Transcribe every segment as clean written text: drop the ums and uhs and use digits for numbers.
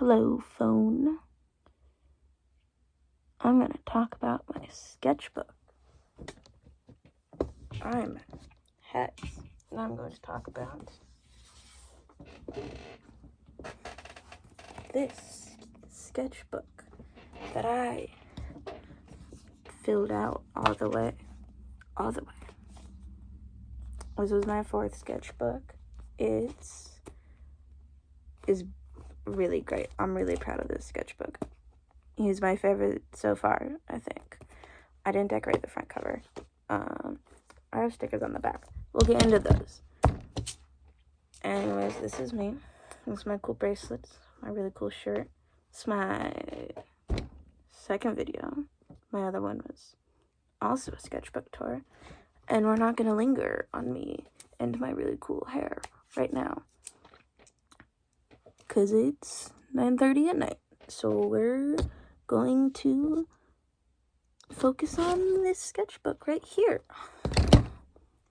Hello, phone. I'm going to talk about my sketchbook. I'm Hex, and I'm going to talk about this sketchbook that I filled out all the way. This was my 4th sketchbook. It is really great. I'm really proud of this sketchbook. He's my favorite so far, I think. I didn't decorate the front cover. I have stickers on the back. We'll get into those. Anyways, this is me. This is my cool bracelets. My really cool shirt. It's my 2nd video. My other one was also a sketchbook tour. And we're not going to linger on me and my really cool hair right now, because it's 9:30 at night. So we're going to focus on this sketchbook right here.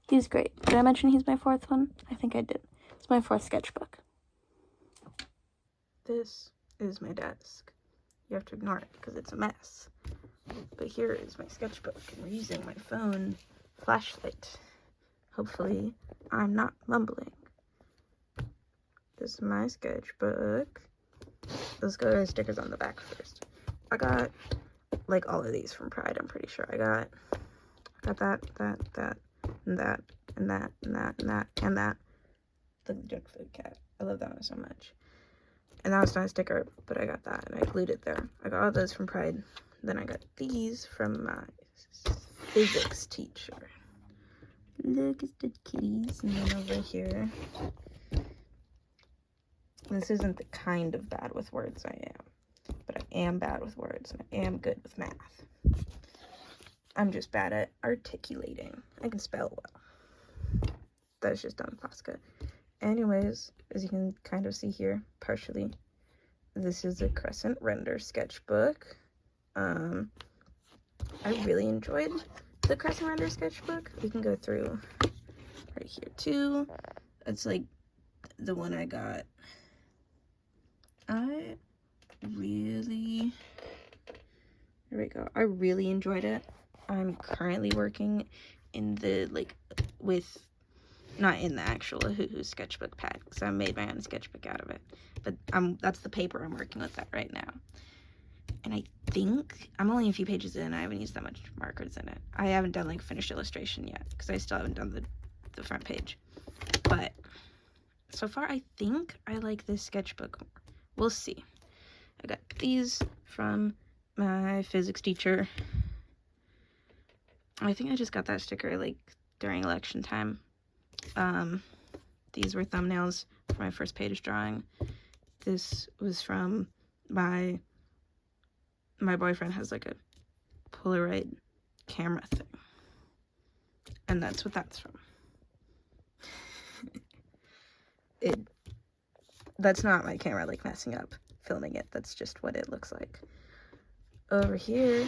He's great. Did I mention he's my 4th one? I think I did. It's my 4th sketchbook. This is my desk. You have to ignore it because it's a mess. But here is my sketchbook, and we're using my phone flashlight. Hopefully I'm not mumbling. This is my sketchbook. Let's go to the stickers on the back first. I got like all of these from Pride, I'm pretty sure. I got that, and that, and that, and that, and that, and that. The junk food cat. I love that one so much. And that was not a sticker, but I got that and I glued it there. I got all those from Pride. Then I got these from my physics teacher. Look at the kitties. And then over here, this isn't the kind of bad with words I am, but I am bad with words and I am good with math. I'm just bad at articulating. I can spell well. That's just on Posca. Anyways, as you can kind of see here, partially, this is a crescent rendr sketchbook. I really enjoyed the crescent rendr sketchbook. We can go through right here too. It's like the one I got. I really enjoyed it. I'm currently working in the, not in the actual aurghh sketchbook pad, because I made my own sketchbook out of it. But that's the paper I'm working with that right now. And I think I'm only a few pages in. I haven't used that much markers in it. I haven't done finished illustration yet, because I still haven't done the front page. But so far, I think I like this sketchbook more. We'll see. I got these from my physics teacher. I think I just got that sticker during election time. These were thumbnails for my first page drawing. This was from my boyfriend has a Polaroid camera thing. And that's what that's from. That's not my camera messing up filming it. That's just what it looks like. Over here,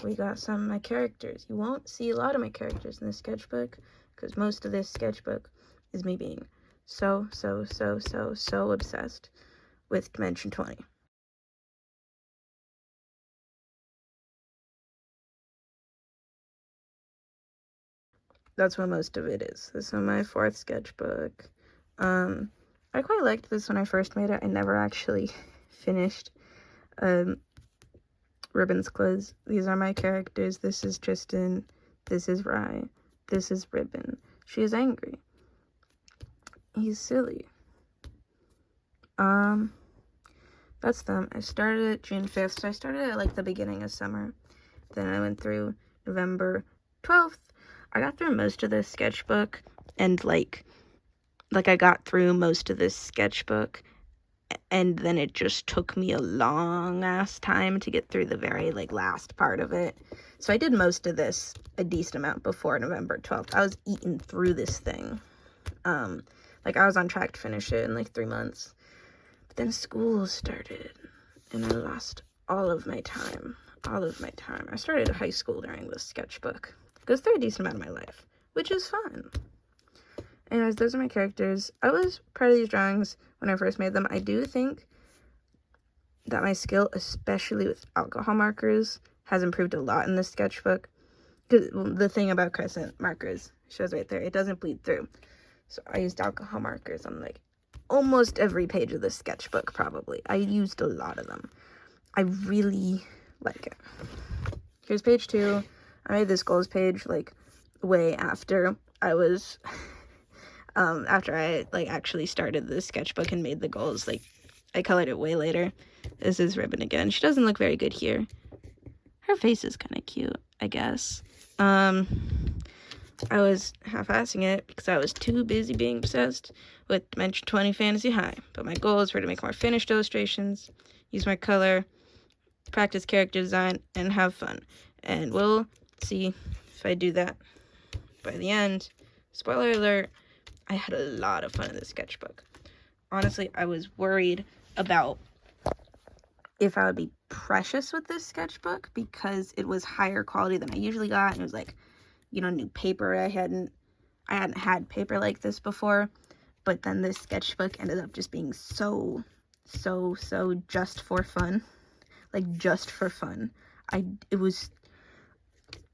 we got some of my characters. You won't see a lot of my characters in this sketchbook, because most of this sketchbook is me being so obsessed with Dimension 20. That's what most of it is. This is my 4th sketchbook. I quite liked this when I first made it. I never actually finished Ribbon's clothes. These are my characters. This is Tristan. This is Rye. This is Ribbon. She is angry. He's silly. That's them. I started it June 5th, so I started at the beginning of summer. Then I went through November 12th. I got through most of this sketchbook, and I got through most of this sketchbook, and then it just took me a long ass time to get through the very last part of it. So I did most of this a decent amount before November 12th. I was eating through this thing. I was on track to finish it in 3 months. But then school started, and I lost all of my time. I started high school during this sketchbook. It goes through a decent amount of my life, which is fun. Anyways, those are my characters. I was proud of these drawings when I first made them. I do think that my skill, especially with alcohol markers, has improved a lot in this sketchbook. Because the thing about crescent markers, shows right there, it doesn't bleed through. So I used alcohol markers on like almost every page of the sketchbook, probably. I used a lot of them. I really like it. Here's page 2. I made this goals page like way after I was after I like actually started the sketchbook and made the goals. Like I colored it way later. This is Ribbon again. She doesn't look very good here. Her face is kind of cute, I guess. I was half-assing it because I was too busy being obsessed with Dimension 20 Fantasy High. But my goals were to make more finished illustrations, use my color, practice character design, and have fun. And we'll see if I do that by the end. Spoiler alert, I had a lot of fun in this sketchbook. Honestly, I was worried about if I would be precious with this sketchbook because it was higher quality than I usually got, and it was like, you know, new paper. I hadn't had paper like this before, but then this sketchbook ended up just being so just for fun. Like, just for fun. It was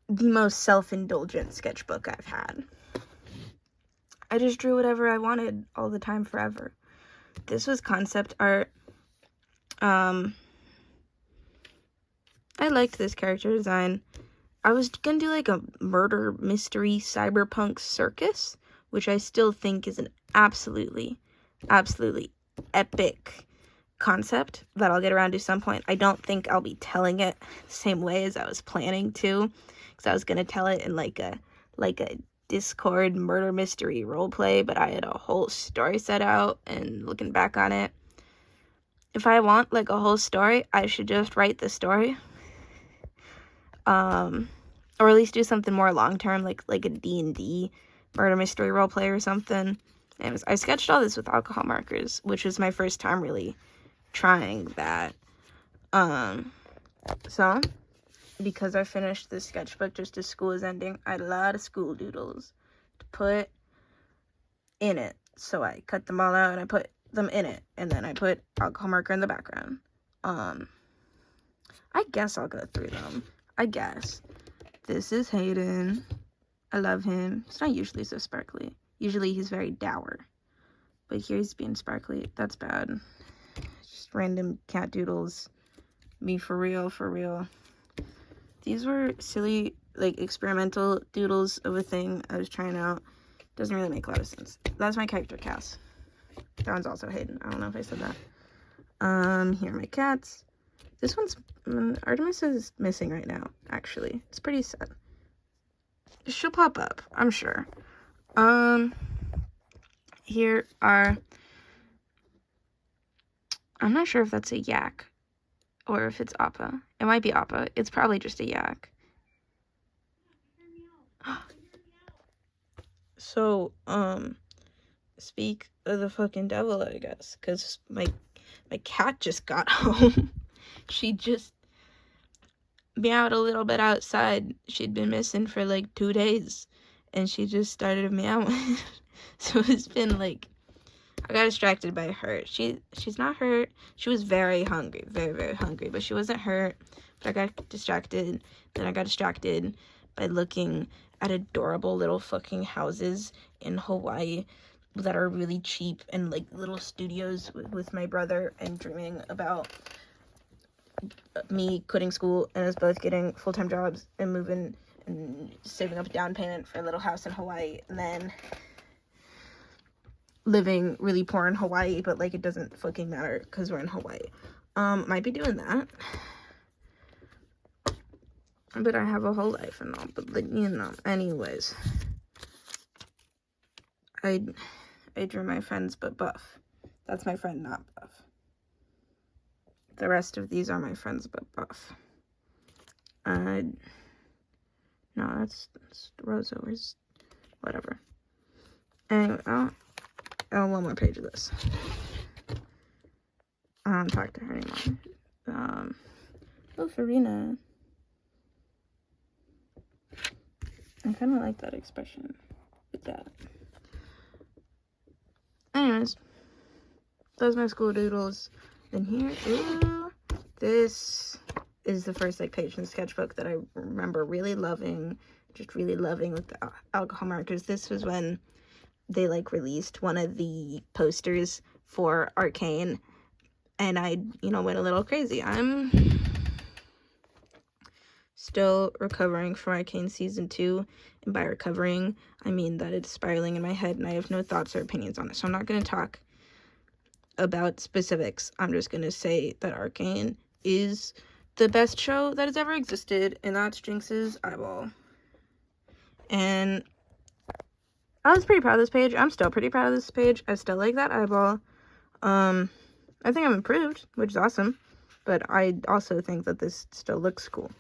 the most self-indulgent sketchbook I've had. I just drew whatever I wanted all the time forever. This was concept art. I liked this character design. I was gonna do like a murder mystery cyberpunk circus, which I still think is an absolutely epic concept that I'll get around to some point. I don't think I'll be telling it the same way as I was planning to, because I was gonna tell it in like a Discord murder mystery roleplay, but I had a whole story set out, and looking back on it, if I want like a whole story, I should just write the story. Or at least do something more long-term, like a D&D murder mystery roleplay or something. Anyways, I sketched all this with alcohol markers, which was my first time really trying that. So, because I finished this sketchbook just as school is ending, I had a lot of school doodles to put in it. So I cut them all out and I put them in it, and then I put alcohol marker in the background. I guess I'll go through them. I guess. This is Hayden. I love him. He's not usually so sparkly. Usually he's very dour. But here he's being sparkly. That's bad. Just random cat doodles. Me for real. These were silly, like, experimental doodles of a thing I was trying out. Doesn't really make a lot of sense. That's my character Cass. That one's also Hayden. I don't know if I said that. Here are my cats. This one's, Artemis is missing right now, actually. It's pretty sad. She'll pop up, I'm sure. Here are, I'm not sure if that's a yak or if it's Appa. It might be Appa. It's probably just a yak. So, speak of the fucking devil, I guess, because my cat just got home. She just meowed a little bit outside. She'd been missing for like 2 days, and she just started meowing. So it's been like, I got distracted by her. She's not hurt. She was very hungry, very hungry, but she wasn't hurt. But I got distracted. Then I got distracted by looking at adorable little fucking houses in Hawaii that are really cheap, and like little studios with my brother, and dreaming about me quitting school and us both getting full-time jobs and moving and saving up a down payment for a little house in Hawaii, and then living really poor in Hawaii, but like it doesn't fucking matter because we're in Hawaii. Might be doing that, but I have a whole life and all. But like, you know, anyways, I drew my friends but buff. That's my friend, not buff. The rest of these are my friends but buff. No, that's Rosa. Where's, whatever. Anyway, oh, one more page of this. I don't talk to her anymore. Oh, Farina. I kind of like that expression with that. Anyways, those are my school doodles. Then here, ooh, This is the first like page in the sketchbook that I remember really loving, just really loving with the alcohol markers. This was when they like released one of the posters for Arcane, and I, you know, went a little crazy. I'm still recovering from Arcane Season 2, and by recovering, I mean that it's spiraling in my head and I have no thoughts or opinions on it, so I'm not going to talk about specifics. I'm just going to say that Arcane is the best show that has ever existed, and that's Jinx's eyeball. And I was pretty proud of this page. I'm still pretty proud of this page. I still like that eyeball. I think I'm improved, which is awesome, but I also think that this still looks cool,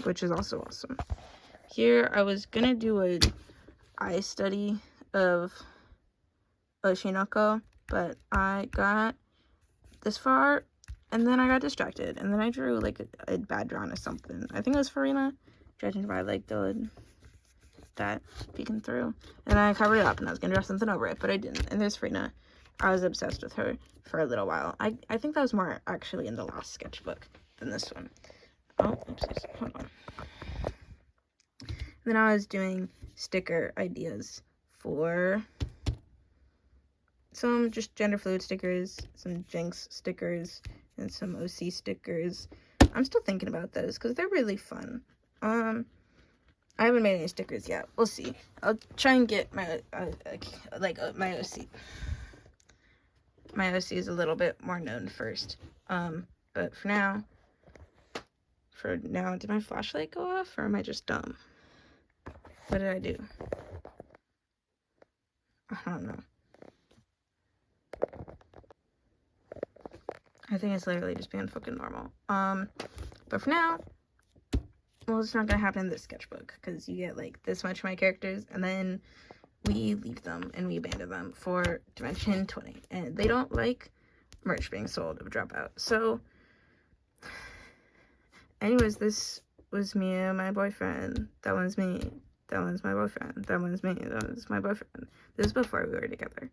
which is also awesome. Here, I was gonna do a eye study of Oshinoko, but I got this far, and then I got distracted, and then I drew, like, a bad drawing of something. I think it was Farina, judging by, like, that peeking through. And then I covered it up, and I was gonna draw something over it, but I didn't. And there's Farina. I was obsessed with her for a little while. I think that was more actually in the last sketchbook than this one. Oh, oopsies. Hold on. Then I was doing sticker ideas for some just gender fluid stickers, some Jinx stickers, and some OC stickers. I'm still thinking about those because they're really fun. I haven't made any stickers yet. We'll see. I'll try and get my my OC. My OC is a little bit more known first. But for now, did my flashlight go off, or am I just dumb? What did I do? I don't know. I think it's literally just being fucking normal. But for now, well, it's not gonna happen in this sketchbook, because you get, like, this much of my characters, and then we leave them, and we abandon them for Dimension 20. And they don't like merch being sold of Dropout. So, anyways, this was me and my boyfriend. That one's me. That one's my boyfriend. That one's me. That one's my boyfriend. This is before we were together.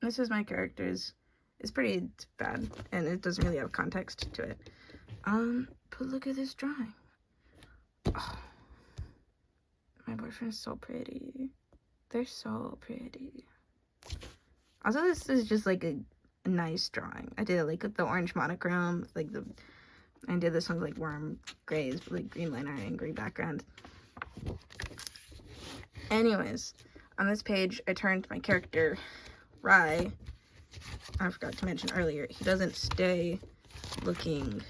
This is my characters. It's pretty bad, and it doesn't really have context to it. But look at this drawing. Oh, my boyfriend's so pretty. They're so pretty. Also, this is just like a nice drawing. I did it like with the orange monochrome, I did this one with like warm grays, with like green liner and green background. Anyways, on this page, I turned my character, Rai. I forgot to mention earlier, he doesn't stay looking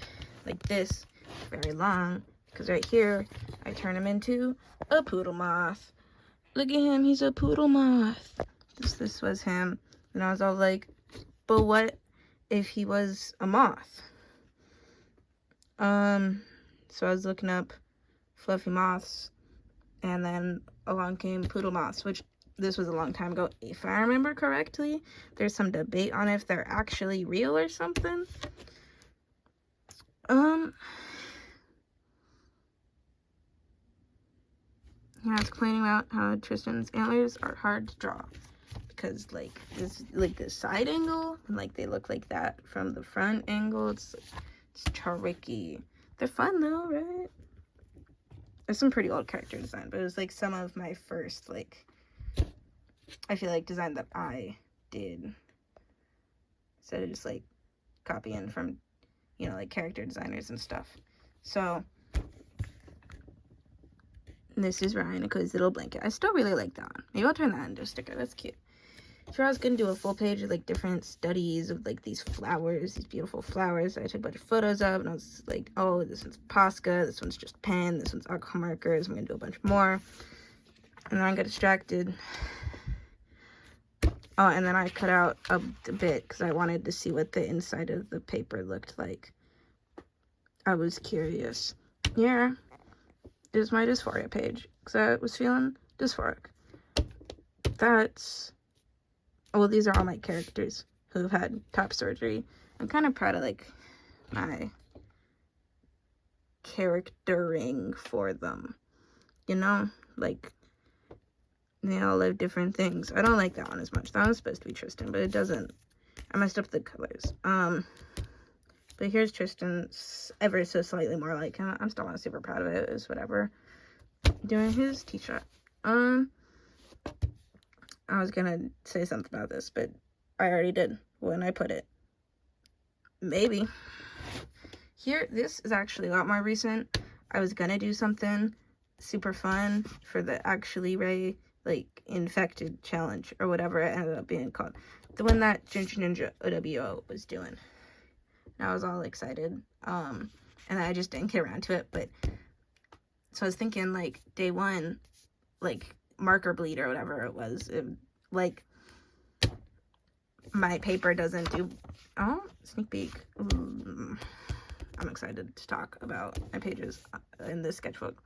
like this very long, because right here, I turn him into a poodle moth. Look at him, he's a poodle moth. This was him, and I was all like, but what if he was a moth? So I was looking up fluffy moths, and then along came poodle moths, which this was a long time ago. If I remember correctly, there's some debate on if they're actually real or something. Yeah, I was complaining about how Tristan's antlers are hard to draw, because like this, like the side angle, and like they look like that from the front angle. It's tricky. They're fun though, right? There's some pretty old character design, but it was like some of my first, like, I feel like design that I did, instead of just like copying from, you know, like character designers and stuff. So this is Ryan, a cozy little blanket. I still really like that one. Maybe I'll turn that into a sticker. That's cute. Sure, I was gonna do a full page of like different studies of like these flowers, these beautiful flowers that I took a bunch of photos of, and I was like, oh, this one's Posca, this one's just pen, this one's alcohol markers. I'm gonna do a bunch more, and then I got distracted. Oh, and then I cut out a bit because I wanted to see what the inside of the paper looked like. I was curious. Here is my dysphoria page, because I was feeling dysphoric. That's, well, these are all my characters who have had top surgery. I'm kind of proud of, like, my charactering for them. You know? Like, they all live different things. I don't like that one as much. That one's supposed to be Tristan, but it doesn't I messed up the colors. But here's Tristan's ever so slightly more like him. I'm still not super proud of it. It's whatever. Doing his t-shirt. I was gonna say something about this, but I already did when I put it. Maybe. Here, this is actually a lot more recent. I was gonna do something super fun for the Actually Ray, like, infected challenge, or whatever it ended up being called. The one that Ginger Ninja OWO was doing. And I was all excited. And I just didn't get around to it, but so I was thinking, like, day one, like, marker bleed or whatever it was, like, my paper doesn't do, oh, sneak peek. Ooh. I'm excited to talk about my pages in this sketchbook.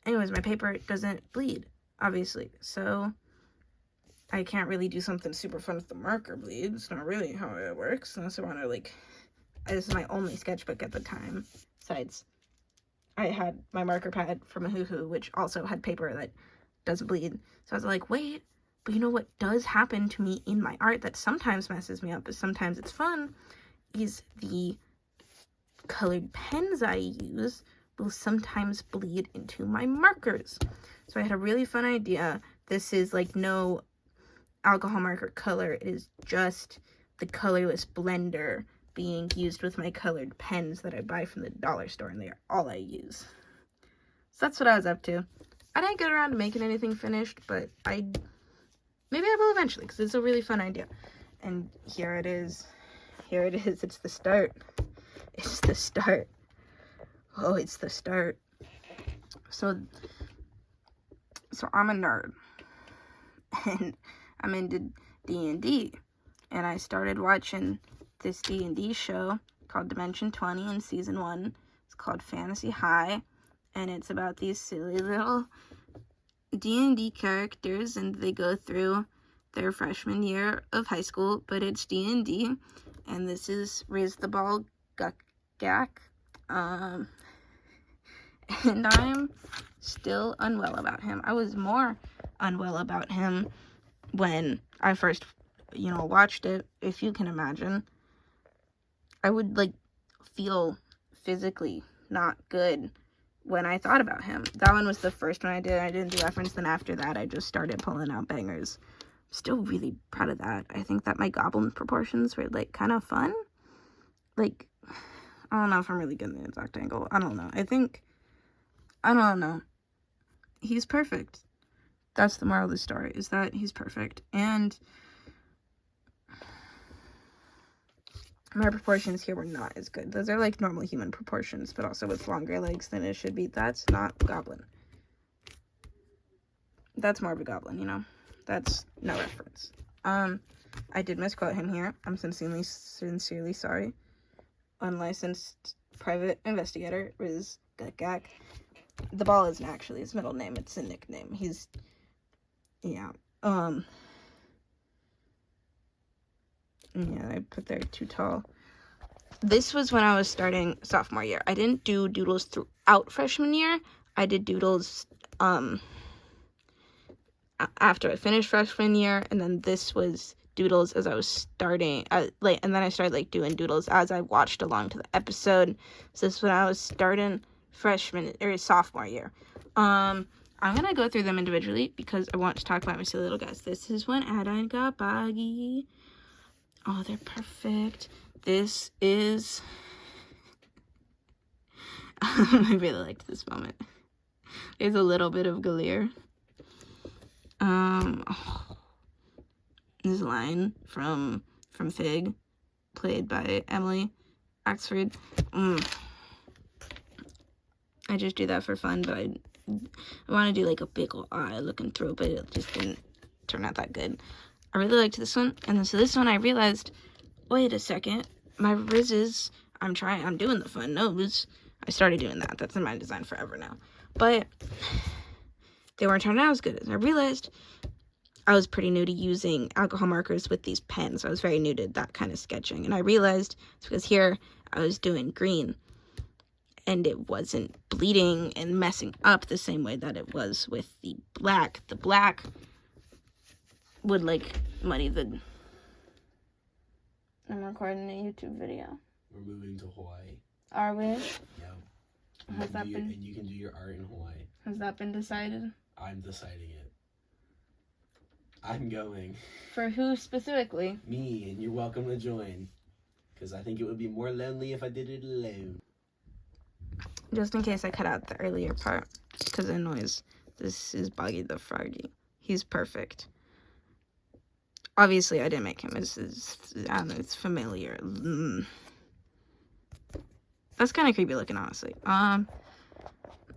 Anyways, my paper doesn't bleed, obviously, so I can't really do something super fun with the marker bleed. It's not really how it works, unless I want to, like, this is my only sketchbook at the time. Besides, I had my marker pad from aurghh, which also had paper that doesn't bleed. So I was like, wait, but you know what does happen to me in my art that sometimes messes me up, but sometimes it's fun, is the colored pens I use will sometimes bleed into my markers. So I had a really fun idea. This is like no alcohol marker color. It is just the colorless blender being used with my colored pens that I buy from the dollar store, and they are all I use. So that's what I was up to. I didn't get around to making anything finished, but maybe I will eventually, because it's a really fun idea. And here it is. Here it is. It's the start. It's the start. Oh, it's the start. So I'm a nerd. And I'm into D&D. And I started watching this D&D show called Dimension 20 in season 1. It's called Fantasy High. And it's about these silly little D&D characters. And they go through their freshman year of high school. But it's D&D. And this is Riz the Ball Gak. And I'm still unwell about him. I was more unwell about him when I first, watched it, if you can imagine. I would, feel physically not good when I thought about him. That one was the first one I did. I didn't do reference. Then after that, I just started pulling out bangers. I'm still really proud of that. I think that my goblin proportions were, kind of fun. I don't know if I'm really getting the exact angle. I don't know. I don't know. He's perfect. That's the moral of the story, is that he's perfect. And my proportions here were not as good. Those are normal human proportions, but also with longer legs than it should be. That's not goblin. That's more of a goblin, That's no reference. I did misquote him here. I'm sincerely sorry. Unlicensed private investigator is Gak. The Ball isn't actually his middle name. It's a nickname. Yeah, I put there too tall. This was when I was starting sophomore year. I didn't do doodles throughout freshman year. I did doodles, after I finished freshman year, and then this was doodles as I was starting, and then I started, doing doodles as I watched along to the episode. So this is when I was starting sophomore year. I'm gonna go through them individually because I want to talk about my silly little guys. This is when Ada got Boggy. Oh, they're perfect. This is I really liked this moment. There's a little bit of Galir. This line from Fig, played by Emily Axford. I just do that for fun, but I want to do a big ol' eye looking through, but it just didn't turn out that good. I really liked this one, and then so this one I realized, wait a second, my rizzes, I'm doing the fun nose. I started doing that. That's in my design forever now. But they weren't turning out as good as I realized. I was pretty new to using alcohol markers with these pens. I was very new to that kind of sketching, and I realized it's because here I was doing green, and it wasn't bleeding and messing up the same way that it was with the black. The black would, muddy the I'm recording a YouTube video. We're moving to Hawaii. Are we? Yeah. Has that been? And you can do your art in Hawaii. Has that been decided? I'm deciding it. I'm going. For who specifically? Me, and you're welcome to join. Because I think it would be more lonely if I did it alone. Just in case I cut out the earlier part, because it annoys. This is Boggy the Froggy. He's perfect. Obviously, I didn't make him. I don't know, it's familiar. That's kind of creepy looking, honestly.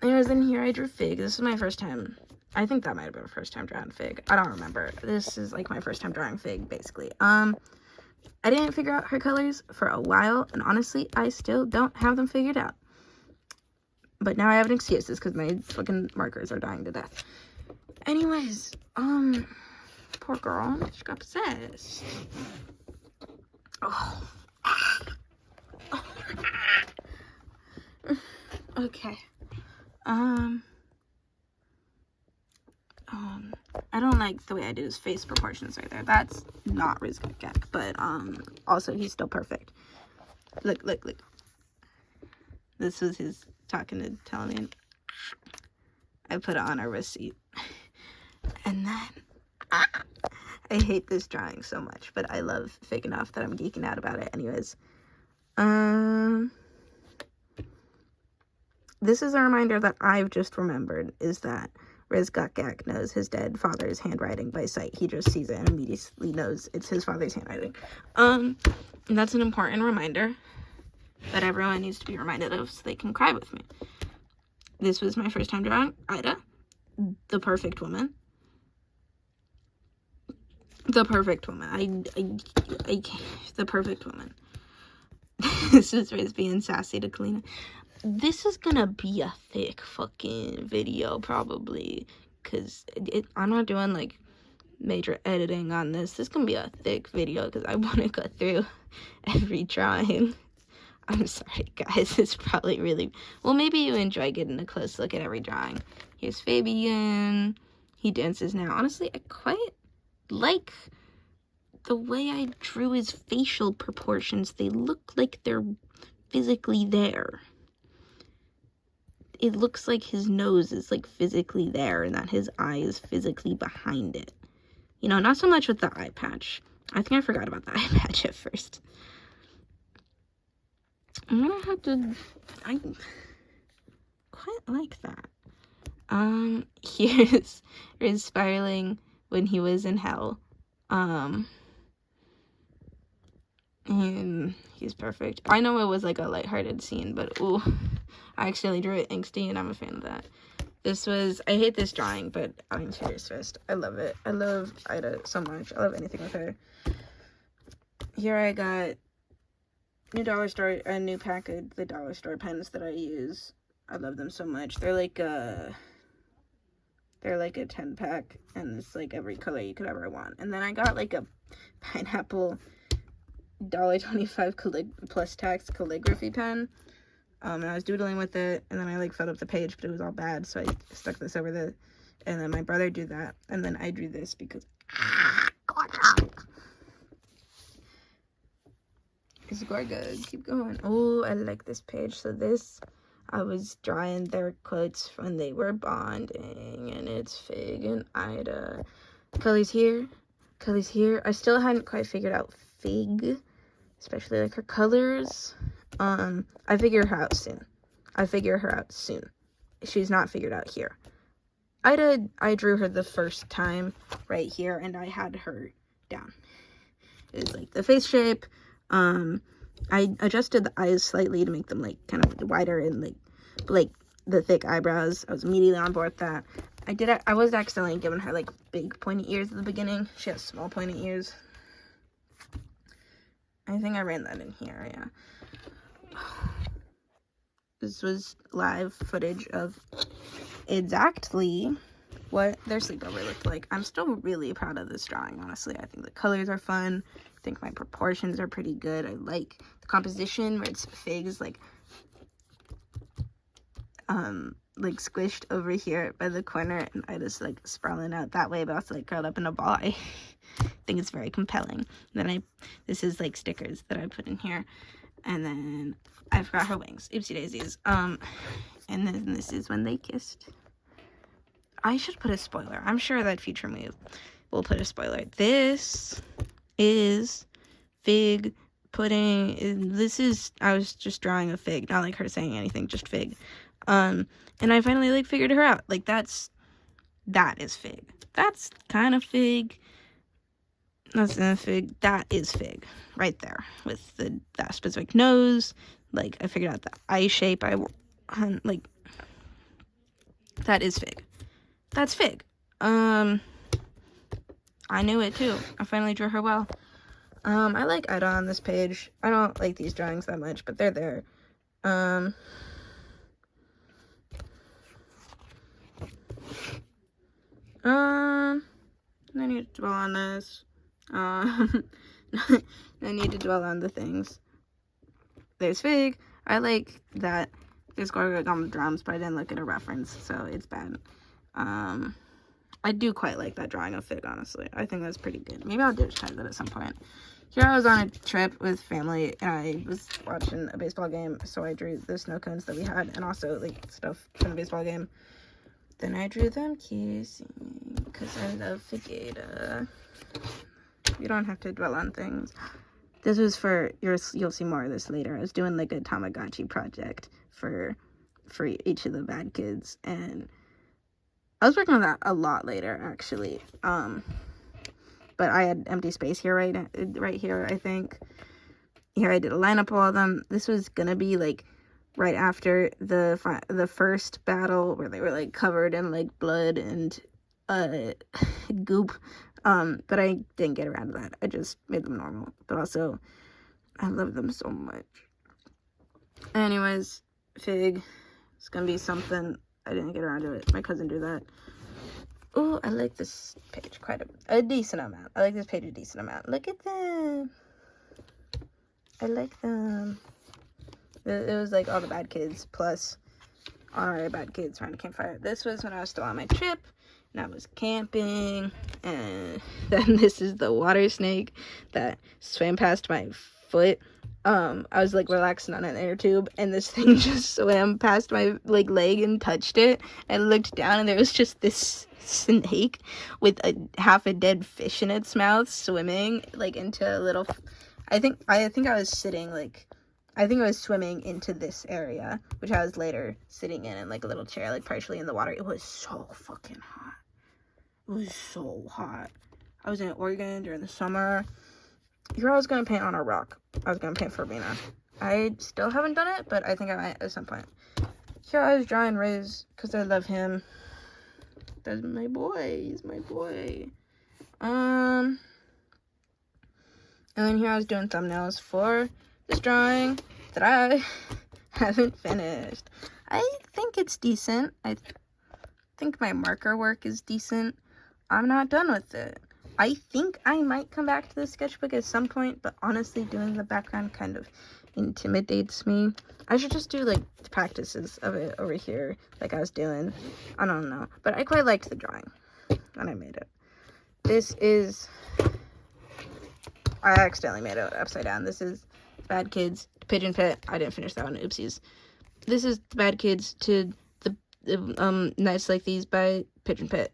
Anyways, in here I drew Fig. This is my first time. I think that might have been my first time drawing Fig. I don't remember. This is like my first time drawing Fig, basically. I didn't figure out her colors for a while, and honestly, I still don't have them figured out. But now I have an excuse, because my fucking markers are dying to death. Anyways, poor girl. She got possessed. Oh. Okay. I don't like the way I did his face proportions right there. That's not Rizgak, but also he's still perfect. Look. This was his talking to telling. I put it on a receipt. And then I hate this drawing so much, but I love Fig enough that I'm geeking out about it anyways. This is a reminder that I've just remembered, is that Rizgak knows his dead father's handwriting by sight. He just sees it and immediately knows it's his father's handwriting. And that's an important reminder that everyone needs to be reminded of so they can cry with me. This was my first time drawing Ida, the perfect woman. The perfect woman. The perfect woman. This is Riz being sassy to Kalina. This is gonna be a thick fucking video, probably, because I'm not doing, like, major editing on this. This is gonna be a thick video, because I want to go through every drawing. I'm sorry, guys. It's probably really... Well, maybe you enjoy getting a close look at every drawing. Here's Fabian. He dances now. Honestly, I quite like the way I drew his facial proportions. They look like they're physically there. It looks like his nose is, like, physically there and that his eye is physically behind it. You know, not so much with the eye patch. I think I forgot about the eye patch at first. I'm gonna have to... I quite like that. Here's Riz spiraling when he was in hell. And he's perfect. I know it was like a lighthearted scene, but ooh, I actually drew it angsty, and I'm a fan of that. This was... I hate this drawing, but I'm serious fist. I love it. I love Ida so much. I love anything with her. Here I got new dollar store, a new pack of the dollar store pens that I use. I love them so much. They're like a 10 pack, and it's like every color you could ever want. And then I got like a pineapple $1.25 plus tax calligraphy pen. And I was doodling with it, and then I like filled up the page, but it was all bad, so I stuck this over the... And then my brother drew that, and then I drew this because... It's gorgeous. Keep going. Oh, I like this page. So this, I was drawing their quotes when they were bonding, and it's Fig and Ida. Cully's here. Cully's here. I still hadn't quite figured out Fig, especially like her colors. I figure her out soon. She's not figured out here. Ida, I drew her the first time right here, and I had her down. It was like the face shape. I adjusted the eyes slightly to make them like kind of wider and like the thick eyebrows. I was immediately on board with that. I was accidentally giving her like big pointy ears at the beginning. She has small pointy ears. I think I ran that in here, yeah. This was live footage of exactly what their sleepover looked like. I'm still really proud of this drawing, honestly. I think the colors are fun. I think my proportions are pretty good. I like the composition where it's Fig's like squished over here by the corner, and I just like sprawling out that way, but also like curled up in a ball. I think it's very compelling. Then this is like stickers that I put in here. And then I forgot her wings. Oopsie daisies. And then this is when they kissed. I should put a spoiler. I'm sure that future move will put a spoiler. This is fig pudding. This is, I was just drawing a fig, not like her saying anything, just fig. And I finally like figured her out. Like that is fig. That's kind of fig. That's not fig. That is fig right there with that specific nose. Like I figured out the eye shape. Like that is fig. That's fig. I knew it too. I finally drew her well. I like Ida on this page. I don't like these drawings that much, but they're there. I need to dwell on this. I need to dwell on the things. There's fig. I like that there's gargoyle on the drums, but I didn't look at a reference, so it's bad. I do quite like that drawing of fig, honestly. I think that's pretty good. Maybe I'll digitize it at some point. Here I was on a trip with family, and I was watching a baseball game, so I drew the snow cones that we had, and also, like, stuff from the baseball game. Then I drew them kissing, because I love Figata. You don't have to dwell on things. This was for, you'll see more of this later. I was doing, like, a Tamagotchi project for each of the bad kids, and I was working on that a lot later, actually. But I had empty space here, right here, I think. Here I did a lineup of all of them. This was gonna be, like, right after the first battle where they were, like, covered in, like, blood and goop. But I didn't get around to that. I just made them normal. But also, I love them so much. Anyways, fig. It's gonna be something. I didn't get around to it. My cousin drew that. Oh, I like this page quite a decent amount. I like this page a decent amount. Look at them. I like them. It was like all the bad kids plus honorary bad kids around a campfire. This was when I was still on my trip and I was camping. And then this is the water snake that swam past my foot. I was like relaxing on an air tube and this thing just swam past my like leg and touched it. I looked down and there was just this snake with half a dead fish in its mouth swimming like into a little, I think I was sitting like, I think I was swimming into this area, which I was later sitting in like a little chair, like partially in the water. It was so fucking hot. It was so hot. I was in Oregon during the summer. Here I was going to paint on a rock. I was going to paint for Rena. I still haven't done it, but I think I might at some point. Here I was drawing Riz because I love him. That's my boy. He's my boy. And then here I was doing thumbnails for this drawing that I haven't finished. I think it's decent. I think my marker work is decent. I'm not done with it. I think I might come back to the sketchbook at some point, but honestly, doing the background kind of intimidates me. I should just do, like, practices of it over here, like I was doing. I don't know. But I quite liked the drawing, and I made it. This is... I accidentally made it upside down. This is Bad Kids to Pigeon Pit. I didn't finish that one. Oopsies. This is the Bad Kids to the Nights Like These by Pigeon Pit.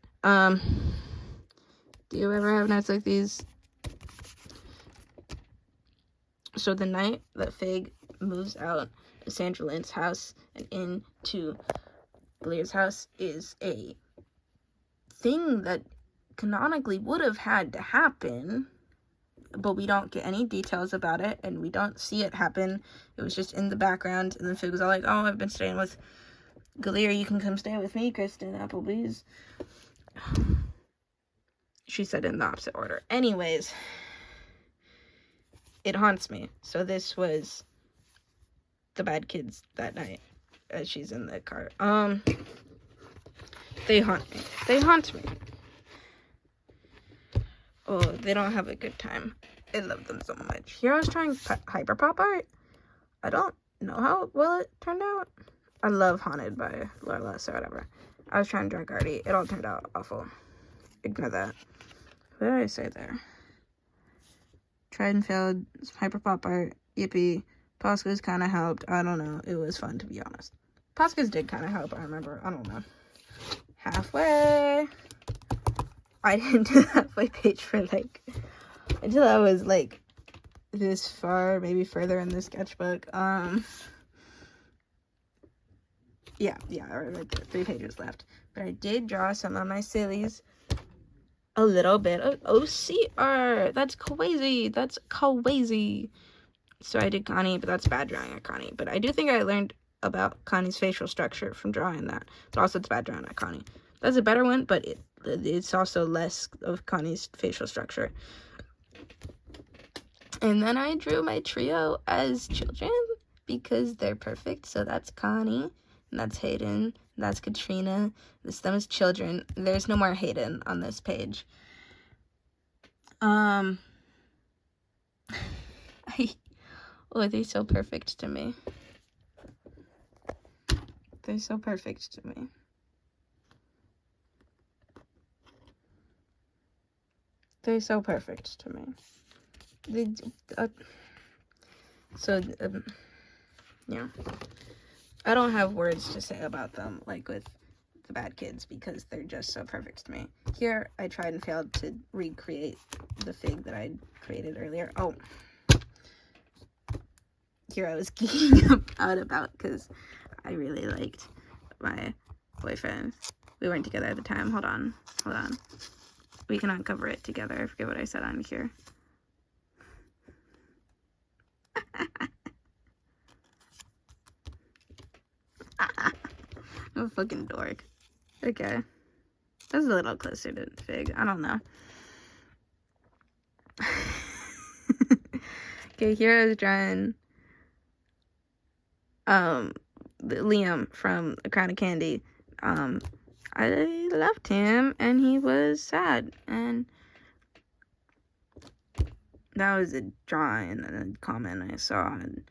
Do you ever have nights like these? So the night that Fig moves out of Sandra Lynn's house and into Blair's house is a thing that canonically would have had to happen, but we don't get any details about it, and we don't see it happen. It was just in the background, and then Fig was all like, oh, I've been staying with Galir, you can come stay with me, Kristen Applebee's. She said in the opposite order. Anyways, it haunts me. So this was the Bad Kids that night as she's in the car. They haunt me. They haunt me. Oh, they don't have a good time. I love them so much. Here I was trying hyper pop art. I don't know how well it turned out. I love Haunted by Loreless or whatever. I was trying to draw Gardy. It all turned out awful. Ignore that. What did I say there? Tried and failed. Hyper pop art. Yippee. Posca's kind of helped. I don't know. It was fun, to be honest. Posca's did kind of help, I remember. I don't know. Halfway. I didn't do the halfway page for, like, until I was, like, this far, maybe further in the sketchbook. Yeah, or like 3 pages left. But I did draw some of my sillies. A little bit of OCR. That's crazy. So I did Connie, but that's bad drawing at Connie. But I do think I learned about Connie's facial structure from drawing that. But also it's bad drawing at Connie. That's a better one, but it's also less of Connie's facial structure. And then I drew my trio as children because they're perfect. So that's Connie, and that's Hayden, and that's Katrina. Them is children. There's no more Hayden on this page. Oh, they're so perfect to me. They're so perfect to me. They're so perfect to me. Yeah. I don't have words to say about them, like with the bad kids, because they're just so perfect to me. Here, I tried and failed to recreate the fig that I created earlier. Oh. Here I was geeking out about because I really liked my boyfriend. We weren't together at the time. Hold on. We can uncover it together. I forget what I said on here. I'm a fucking dork. Okay. That's a little closer to fig. I don't know. Okay, here I was drawing Liam from A Crown of Candy. I loved him and he was sad, and that was a drawing and a comment I saw on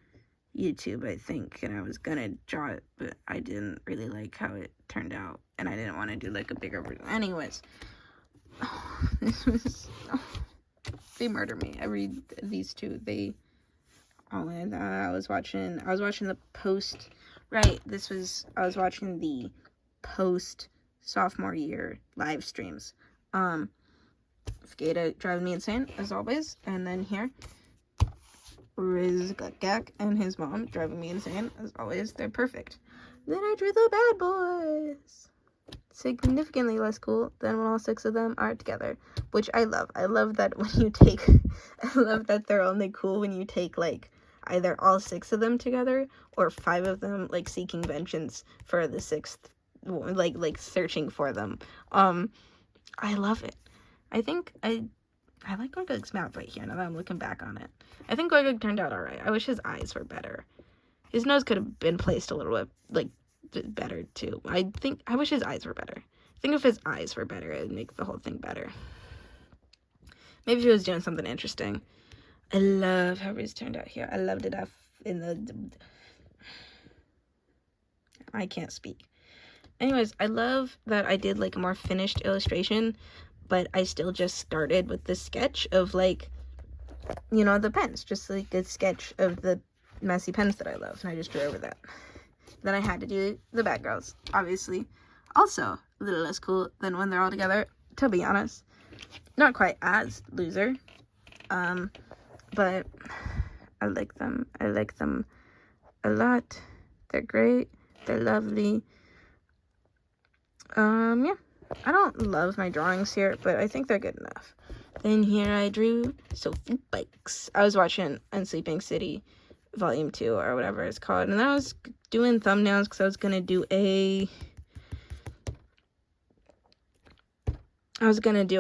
YouTube, I think, and I was gonna draw it, but I didn't really like how it turned out, and I didn't want to do like a bigger version. Anyways, they murder me. These two, and I was watching the post, right, I was watching the post sophomore year live streams. Fgata driving me insane, as always, and then here, Rizgak and his mom driving me insane, as always. They're perfect. Then I drew the bad boys. Significantly less cool than when all 6 of them are together, which I love. I love that when you take, I love that they're only cool when you take, like, either all 6 of them together or 5 of them, like, seeking vengeance for the 6th, like searching for them. I love it. I think I like Gorgug's mouth right here now that I'm looking back on it. I think Gorgug turned out alright. I wish his eyes were better. His nose could have been placed a little bit, like, better too. I wish his eyes were better. I think if his eyes were better, it'd make the whole thing better. Maybe if he was doing something interesting. I love how Riz turned out here. I loved it in the... I can't speak. Anyways, I love that I did, like, a more finished illustration, but I still just started with the sketch of, like, you know, the pens. Just, like, a sketch of the messy pens that I love, and I just drew over that. Then I had to do the bad girls, obviously. Also, a little less cool than when they're all together, to be honest. Not quite as loser, but I like them. I like them a lot. They're great. They're lovely. Yeah. I don't love my drawings here, but I think they're good enough. Then here I drew Sophie Bikes. I was watching Unsleeping City Volume 2 or whatever it's called, and I was doing thumbnails because I was gonna do a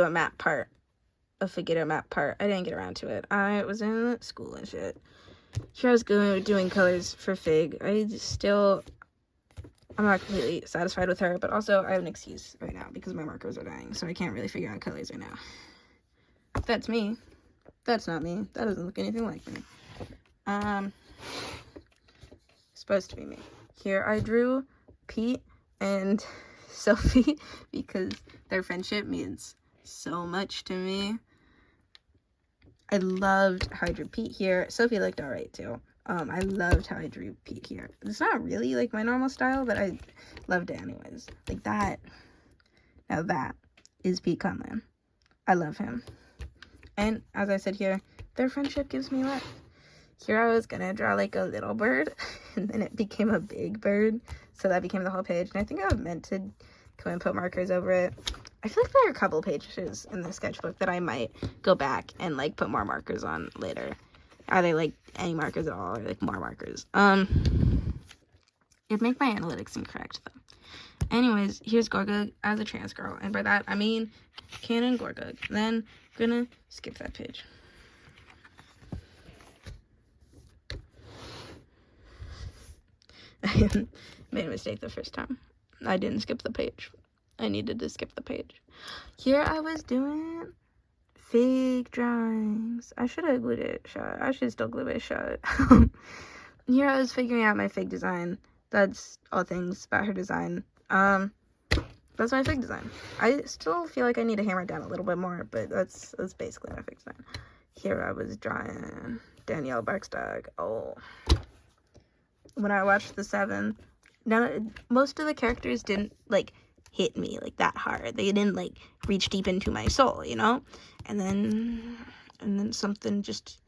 map part, a figure map part. I didn't get around to it. I was in school and shit. Here I was doing colors for Fig. I'm not completely satisfied with her, but also I have an excuse right now because my markers are dying, so I can't really figure out colors right now. That's me. That's not me. That doesn't look anything like me. Supposed to be me. Here I drew Pete and Sophie because their friendship means so much to me. I loved how I drew Pete here. Sophie looked alright too. I loved how I drew Pete here. It's not really like my normal style, but I loved it anyways. Like that. Now that is Pete Conlon. I love him. And as I said here, their friendship gives me life. Here I was gonna draw like a little bird, and then it became a big bird. So that became the whole page. And I think I meant to come and put markers over it. I feel like there are a couple pages in the sketchbook that I might go back and like put more markers on later. Are they like any markers at all, or like more markers? It'd make my analytics incorrect though. Anyways, here's Aurghh as a trans girl, and by that I mean canon Aurghh. Then gonna skip that page. I made a mistake the first time. I didn't skip the page. I needed to skip the page. Here I was doing fig drawings. I should have glued it shut. I should still glue it shut. Here I was figuring out my fig design. That's all things about her design. That's my fig design. I still feel like I need to hammer it down a little bit more, but that's basically my fig design. Here I was drawing Danielle Barkstag. Oh. When I watched the 7, most of the characters didn't like hit me like that hard. They didn't like reach deep into my soul, you know? And then something just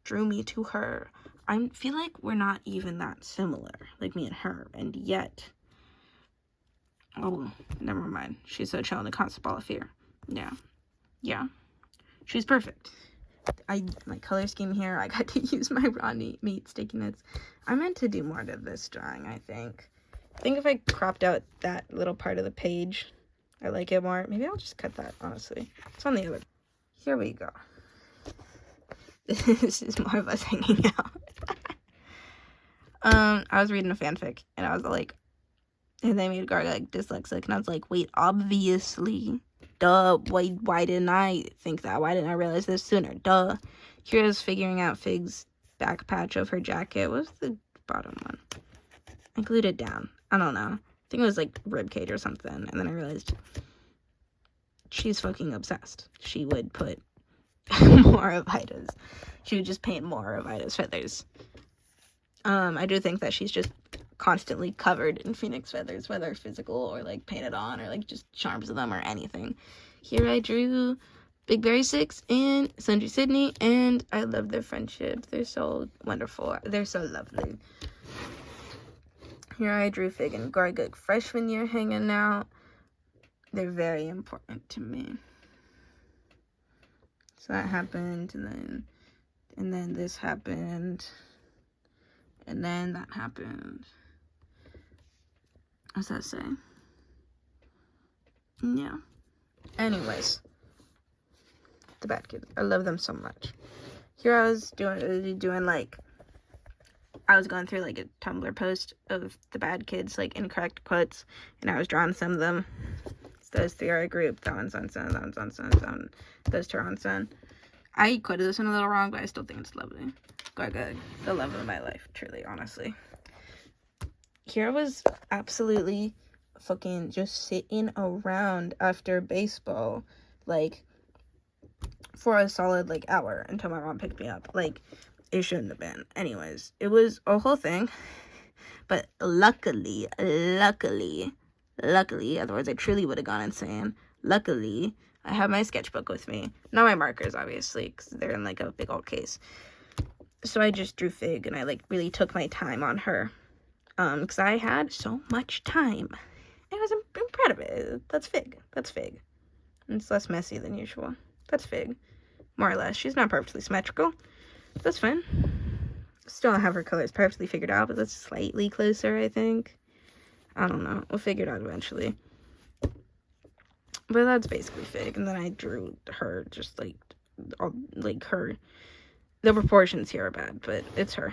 drew me to her. I feel like we're not even that similar, like me and her, and yet, oh, never mind. She's so chill in the constant ball of fear. Yeah. She's perfect. My color scheme here, I got to use my raw meat sticky notes. I meant to do more to this drawing, I think. I think if I cropped out that little part of the page, I like it more. Maybe I'll just cut that, honestly. It's on the other. Here we go. This is more of us hanging out. I was reading a fanfic, and I was like, and they made Aurghh like dyslexic, and I was like, wait, obviously. Duh, why didn't I think that? Why didn't I realize this sooner? Duh. Here I was figuring out Fig's back patch of her jacket. What was the bottom one? I glued it down. I don't know. I think it was like ribcage or something. And then I realized she's fucking obsessed. She would put more of Ida's. She would just paint more of Ida's feathers. I do think that she's just constantly covered in phoenix feathers, whether physical or like painted on or like just charms of them or anything. Here I drew Big Berry 6 and Sundry Sydney, and I love their friendship. They're so wonderful. They're so lovely. Here I drew Fig and Aurghh freshman year hanging out. They're very important to me. So that happened, and then this happened, and then that happened. What's that say? Yeah. Anyways, the bad kids. I love them so much. Here I was doing like, I was going through like a Tumblr post of the bad kids, like incorrect quotes, and I was drawing some of them. So those 3 are a group. That one's on Sun, that one's on Sun, that one, those 2 are on Sun. I quoted this one a little wrong, but I still think it's lovely. Aurghh, the love of my life, truly, honestly. Here I was absolutely fucking just sitting around after baseball, like, for a solid, like, hour until my mom picked me up. Like, it shouldn't have been. Anyways, it was a whole thing, but luckily, otherwise I truly would have gone insane. Luckily, I have my sketchbook with me. Not my markers, obviously, because they're in, like, a big old case. So I just drew Fig, and I, like, really took my time on her. Because I had so much time. I'm proud of it. That's Fig. That's Fig. And it's less messy than usual. That's Fig. More or less. She's not perfectly symmetrical. That's fine. Still don't have her colors perfectly figured out, but that's slightly closer, I think. I don't know. We'll figure it out eventually. But that's basically Fig. And then I drew her just like, all, like her. The proportions here are bad, but it's her.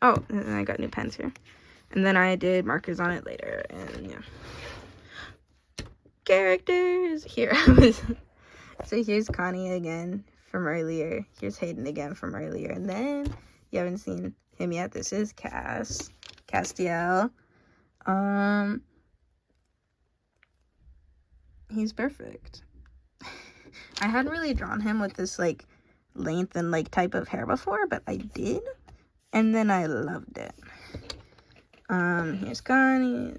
Oh, and then I got new pens here. And then I did markers on it later, and yeah. Characters! Here I was. So here's Connie again from earlier. Here's Hayden again from earlier. And then, you haven't seen him yet, this is Castiel. He's perfect. I hadn't really drawn him with this, like, length and like type of hair before, but I did, and then I loved it. Here's Connie.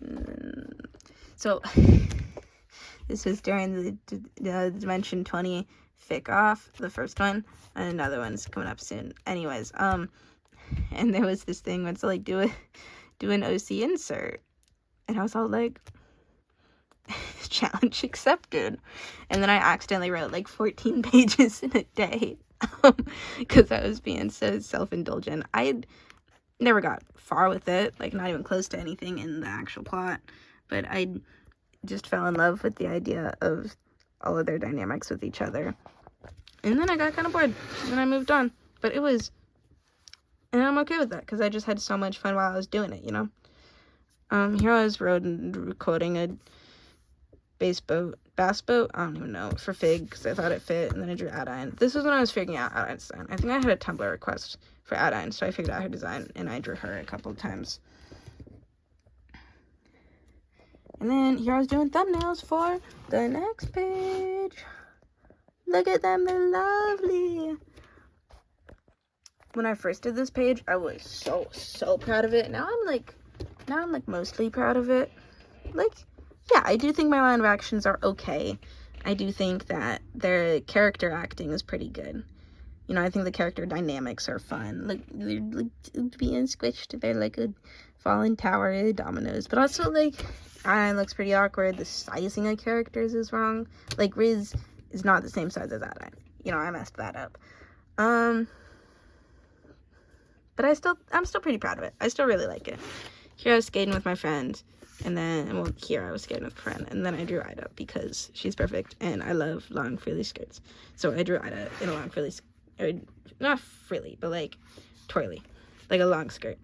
So this was during the Dimension 20 fic off, the first one, and another one's coming up soon. Anyways, and there was this thing where it's like do an OC insert, and I was all like, challenge accepted. And then I accidentally wrote like 14 pages in a day because I was being so self-indulgent. I never got far with it, like not even close to anything in the actual plot, but I just fell in love with the idea of all of their dynamics with each other. And then I got kind of bored, and I moved on. But it was, and I'm okay with that, because I just had so much fun while I was doing it, you know? Here I was recording a bass boat, I don't even know, for Fig, because I thought it fit, and then I drew Adine. This was when I was figuring out Adine's design. I think I had a Tumblr request for Adine, so I figured out her design, and I drew her a couple of times. And then here I was doing thumbnails for the next page. Look at them, they're lovely. When I first did this page, I was so proud of it. Now I'm like mostly proud of it. Like, yeah, I do think my line of actions are okay. I do think that their character acting is pretty good. You know, I think the character dynamics are fun. Like, they're like being squished. They're like a fallen tower, dominoes. But also, like, Adine looks pretty awkward. The sizing of characters is wrong. Like, Riz is not the same size as Adine. You know, I messed that up. But I'm still pretty proud of it. I still really like it. Here I was skating with my friend. And then, well, here I was skating with a friend. And then I drew Ida because she's perfect. And I love long, frilly skirts. So I drew Ida in a long, frilly, or not frilly, but like twirly. Like a long skirt.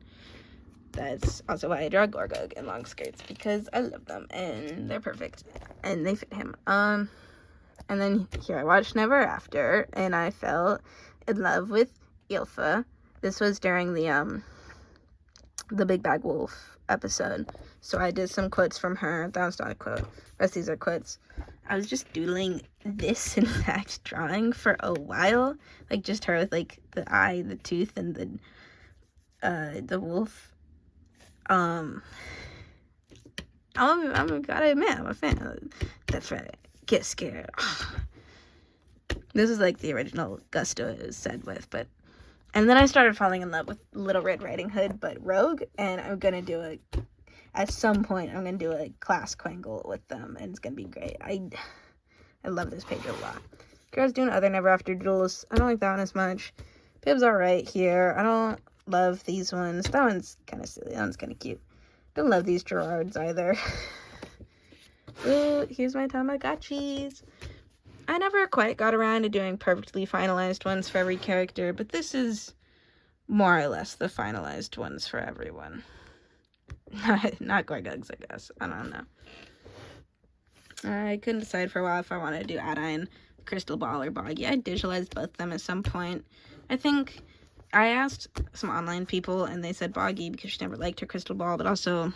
That's also why I draw aurghh in long skirts. Because I love them. And they're perfect. And they fit him. And then here I watched Never After. And I fell in love with Ylfa. This was during the Big Bag Wolf episode. So I did some quotes from her. That was not a quote. Rest these are quotes. I was just doodling this exact drawing for a while. Like, just her with, like, the eye, the tooth, and the wolf. Gotta admit, I'm a fan. That's right. Get scared. This is, like, the original Gusto it was said with, but... And then I started falling in love with Little Red Riding Hood, but Rogue, and I'm gonna do at some point, I'm gonna do a class quangle with them, and it's gonna be great. I love this page a lot. I was doing other Never After doodles. I don't like that one as much. Pib's alright here. I don't love these ones. That one's kind of silly. That one's kind of cute. Don't love these Gerards either. Ooh, here's my Tamagotchis. I never quite got around to doing perfectly finalized ones for every character, but this is more or less the finalized ones for everyone. Not Gorgugs, I guess. I don't know. I couldn't decide for a while if I wanted to do Adine, Crystal Ball, or Boggy. I digitalized both of them at some point. I think I asked some online people, and they said Boggy because she never liked her Crystal Ball, but also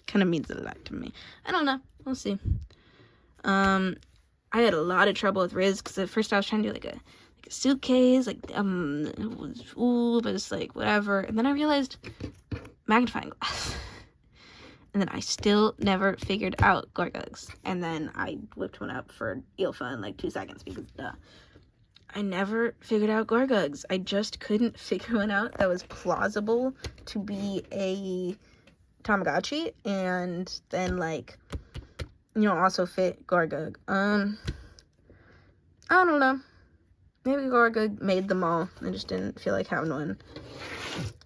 kind of means a lot to me. I don't know. We'll see. I had a lot of trouble with Riz because at first I was trying to do like a suitcase, like it was but it's like whatever. And then I realized magnifying glass. And then I still never figured out Gorgugs. And then I whipped one up for Ylfa in like 2 seconds because I never figured out Gorgugs. I just couldn't figure one out that was plausible to be a Tamagotchi and then like, you know, also fit Aurghh. I don't know. Maybe Aurghh made them all. I just didn't feel like having one.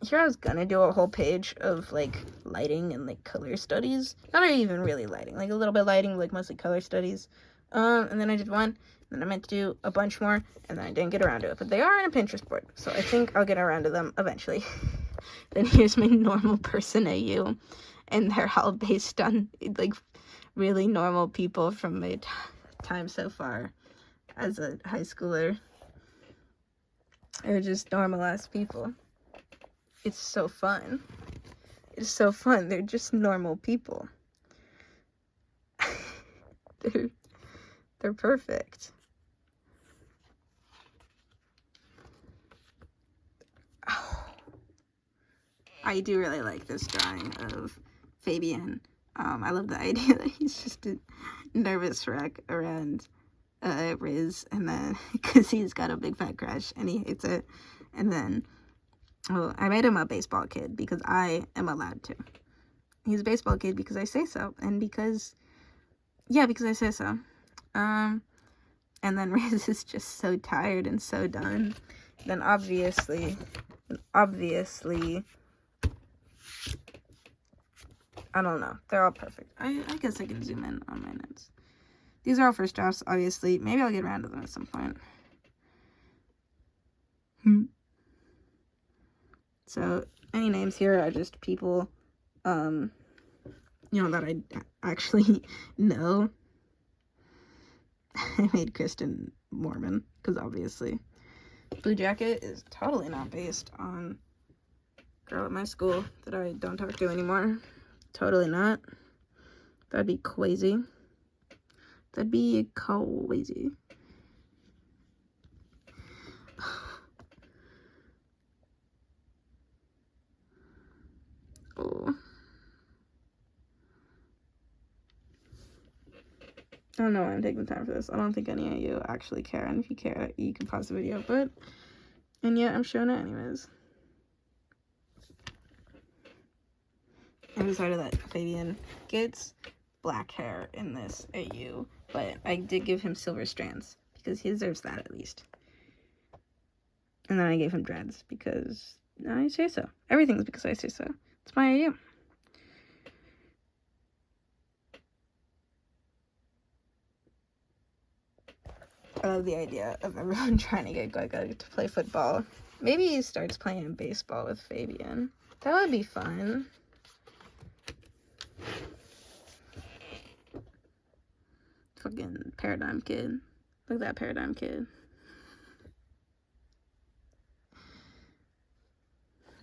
Here I was gonna do a whole page of, like, lighting and, like, color studies. Not even really lighting. Like, a little bit of lighting, like, mostly color studies. And then I did one. And then I meant to do a bunch more. And then I didn't get around to it. But they are in a Pinterest board. So I think I'll get around to them eventually. Then here's my normal person AU. And they're all based on, like, really normal people from my time so far as a high schooler. They're just normal ass people. It's so fun. It's so fun. They're just normal people. They're perfect. I do really like this drawing of Fabian. I love the idea that he's just a nervous wreck around Riz, and then because he's got a big fat crush and he hates it. And then, well, I made him a baseball kid because I am allowed to. He's a baseball kid because I say so, and because I say so. And then Riz is just so tired and so done. Then obviously, I don't know. They're all perfect. I guess I can zoom in on my notes. These are all first drafts, obviously. Maybe I'll get around to them at some point. So, any names here are just people, you know, that I actually know. I made Kristen Mormon, because obviously. Blue Jacket is totally not based on a girl at my school that I don't talk to anymore. Totally not. That'd be crazy. That'd be crazy. Oh. I don't know why I'm taking the time for this. I don't think any of you actually care, and if you care, you can pause the video, and yet I'm showing it anyways. I decided that Fabian gets black hair in this AU, but I did give him silver strands, because he deserves that at least. And then I gave him dreads, because I say so. Everything's because I say so. It's my AU. I love the idea of everyone trying to get Goiga to play football. Maybe he starts playing baseball with Fabian. That would be fun. Fucking Paradigm Kid. Look at that Paradigm Kid.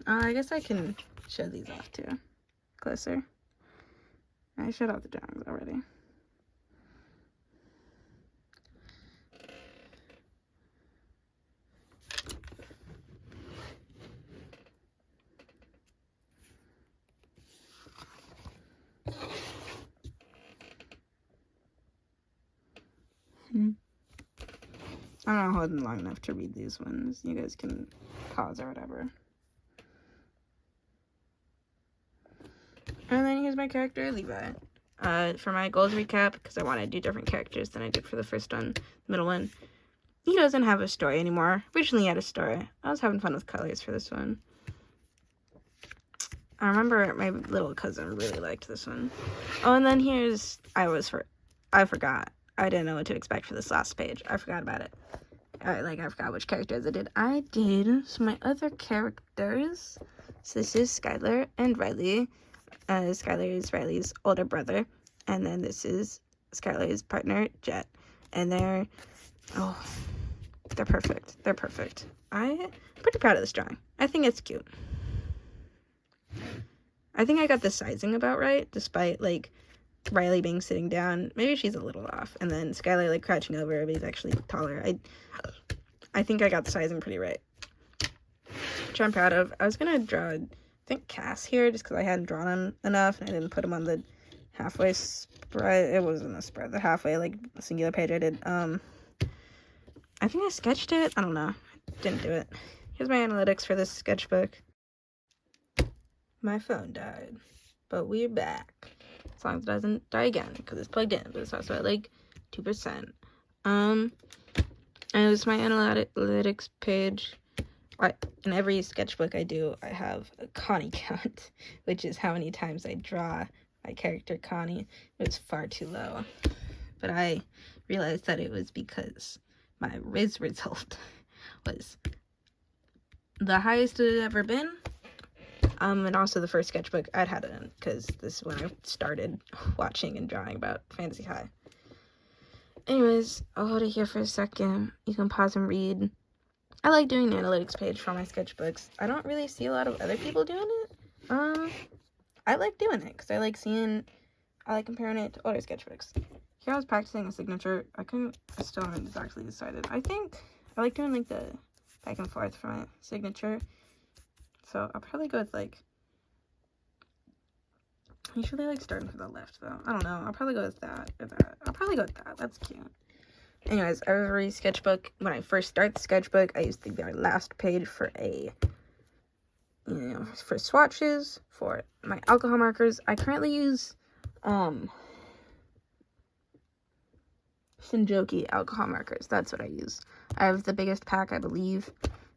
I guess I can show these off too. Closer. I showed off the drawings already. I'm not holding long enough to read these ones. You guys can pause or whatever. And then here's my character, Levi. For my goals recap, because I want to do different characters than I did for the first one, the middle one. He doesn't have a story anymore. Originally he had a story. I was having fun with colors for this one. I remember my little cousin really liked this one. Oh, and then here's, I forgot. I didn't know what to expect for this last page. I forgot about it. I forgot which characters I did. I did some of my other characters. So this is Skylar and Riley. Skylar is Riley's older brother. And then this is Skylar's partner, Jet. And they're perfect. They're perfect. I'm pretty proud of this drawing. I think it's cute. I think I got the sizing about right, despite, like, Riley being sitting down. Maybe she's a little off. And then Skylar, like, crouching over, but he's actually taller. I think I got the sizing pretty right, which I'm proud of. I was going to draw, I think, Cass here, just because I hadn't drawn him enough, and I didn't put him on the halfway spread. It wasn't a spread. The halfway, like, singular page I did. I think I sketched it. I don't know. Didn't do it. Here's my analytics for this sketchbook. My phone died, but we're back. As long as it doesn't die again, because it's plugged in, but it's also at like 2%. And it was my analytics page. In every sketchbook I do, I have a Connie count, which is how many times I draw my character Connie. It was far too low, but I realized that it was because my Riz result was the highest it had ever been. And also the first sketchbook I'd had it in, because this is when I started watching and drawing about Fantasy High. Anyways, I'll hold it here for a second. You can pause and read. I like doing the analytics page for my sketchbooks. I don't really see a lot of other people doing it. I like doing it, because I like comparing it to older sketchbooks. Here I was practicing a signature. I still haven't exactly decided. I think I like doing, like, the back and forth for my signature. So I'll probably go with, like, Usually I like starting from the left though. I don't know. I'll probably go with that or that. I'll probably go with that. That's cute. Anyways, every sketchbook, when I first start the sketchbook, I use the very last page for for swatches, for my alcohol markers. I currently use Sanjoki alcohol markers. That's what I use. I have the biggest pack, I believe.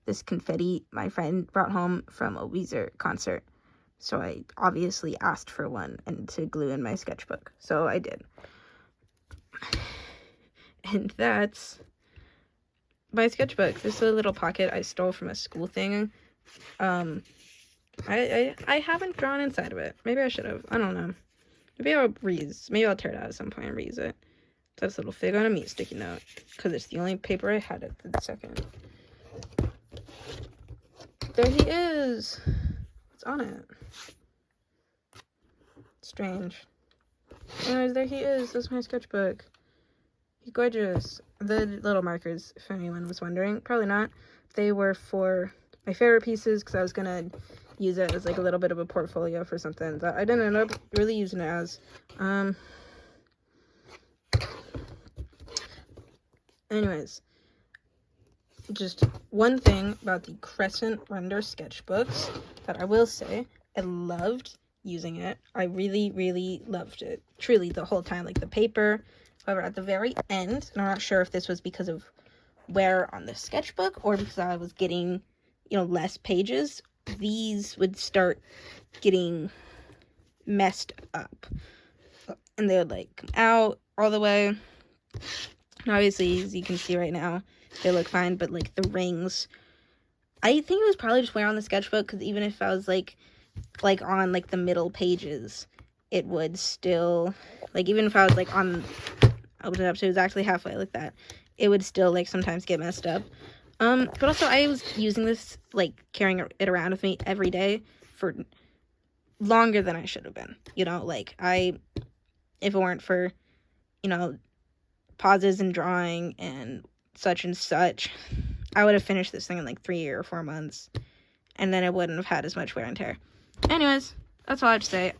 This confetti my friend brought home from a Weezer concert. So I obviously asked for one and to glue in my sketchbook. So I did. And that's my sketchbook. This is a little pocket I stole from a school thing. I haven't drawn inside of it. Maybe I should have. I don't know. Maybe I'll tear it out at some point and reuse it. That's a little fig on a meat sticky note. Because it's the only paper I had at the second. There he is. What's on it? Strange. Anyways, there he is. That's my sketchbook. He's gorgeous. The little markers, if anyone was wondering. Probably not. They were for my favorite pieces because I was going to use it as like a little bit of a portfolio for something that I didn't end up really using it as. Anyways, just one thing about the Crescent Rendr sketchbooks that I will say, I loved using it. I really, really loved it. Truly, the whole time. Like the paper. However, at the very end, and I'm not sure if this was because of wear on the sketchbook or because I was getting, less pages, these would start getting messed up. And they would like come out all the way. And obviously, as you can see right now, they look fine, but like the rings, I think it was probably just wear on the sketchbook, because even if I was like on like the middle pages, it would still, like, even if I was like open it up so it was actually halfway like that, it would still like sometimes get messed up. But also I was using this, like carrying it around with me every day for longer than I should have been. If it weren't for, pauses in drawing and such, I would have finished this thing in like 3 or 4 months, and then it wouldn't have had as much wear and tear. Anyways, that's all I have to say.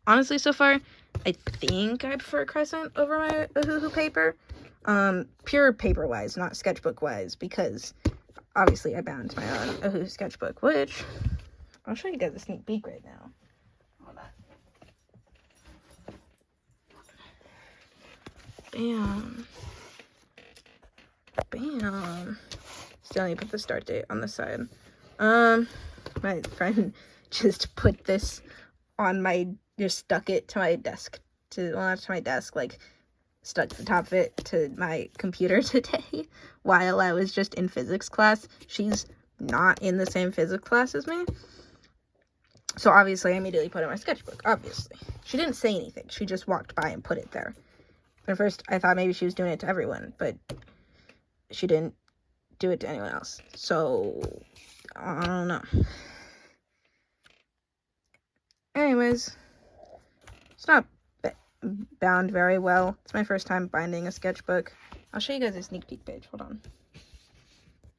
Honestly, so far, I think I prefer Crescent over my ourghh paper. Pure paper-wise, not sketchbook-wise, because obviously I bound my own ourghh sketchbook, which I'll show you guys a sneak peek right now. Hold on. Bam. Still need to put the start date on the side. My friend just put this on just stuck it to my desk, like stuck the top of it to my computer today while I was just in physics class. She's not in the same physics class as me. So obviously I immediately put it in my sketchbook, obviously. She didn't say anything. She just walked by and put it there. At first I thought maybe she was doing it to everyone, but she didn't do it to anyone else. So, I don't know. Anyways, it's not bound very well. It's my first time binding a sketchbook. I'll show you guys a sneak peek page. Hold on.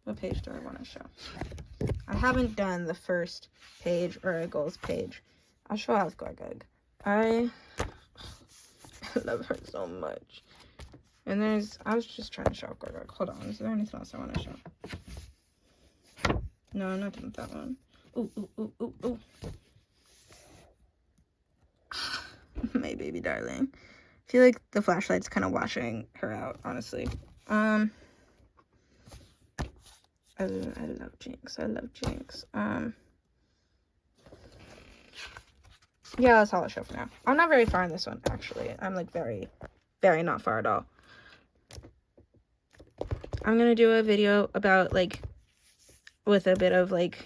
What page do I want to show? I haven't done the first page or a goals page. I'll show aurghh. I love her so much. And I was just trying to show aurghh. Hold on, is there anything else I want to show? No, I'm not done with that one. Ooh. My baby darling. I feel like the flashlight's kind of washing her out, honestly. I love Jinx. Yeah, that's all I'll show for now. I'm not very far in this one, actually. I'm like very, very not far at all. I'm gonna do a video about like with a bit of like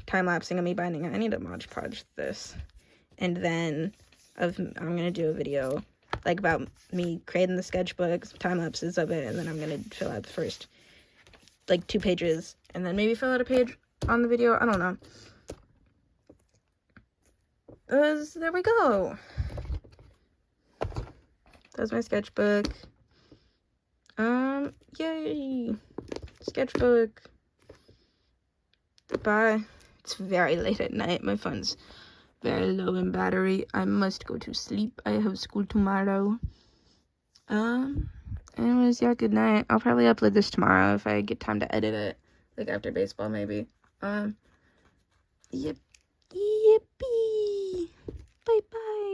time-lapsing of me binding it. I need to Mod Podge this. And then I'm gonna do a video like about me creating the sketchbooks, time-lapses of it, and then I'm gonna fill out the first like 2 pages, and then maybe fill out a page on the video. I don't know. There we go. That's my sketchbook. Yay. Sketchbook. Bye. It's very late at night. My phone's very low in battery. I must go to sleep. I have school tomorrow. Anyways, yeah, good night. I'll probably upload this tomorrow if I get time to edit it, like after baseball maybe. Yippee. Bye bye.